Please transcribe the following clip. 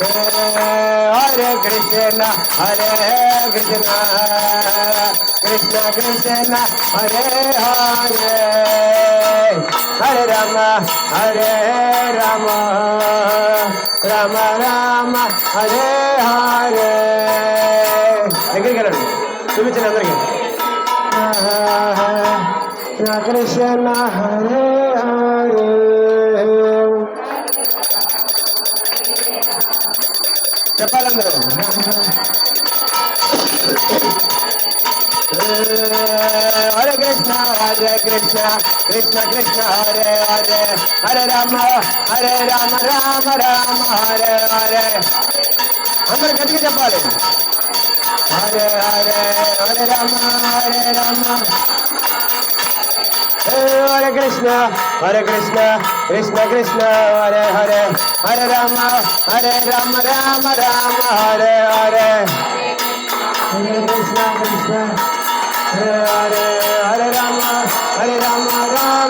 Hare Krishna, Hare Krishna, Krishna Krishna, Hare Hare, Hare Rama, Hare Rama, Rama Rama, Hare Hare. దగ్గరికి వెళ్ళండి, చూపించండి అందరికి. కృష్ణ హరే హరే. చెప్పాలందరూ. హరే కృష్ణ హరే కృష్ణ, కృష్ణ కృష్ణ హరే హరే, హరే రామ హరే రామ, రామ రామ హరే హరే. అందరూ గట్టిగా చెప్పాలి. హరే హరే, హరే రామ హరే రామ, హరే కృష్ణ హరే కృష్ణ, కృష్ణ కృష్ణ హరే హరే, హరే రామ హరే రామ, రామ రామ హరే హరే. హరే కృష్ణ కృష్ణ హరే హరే,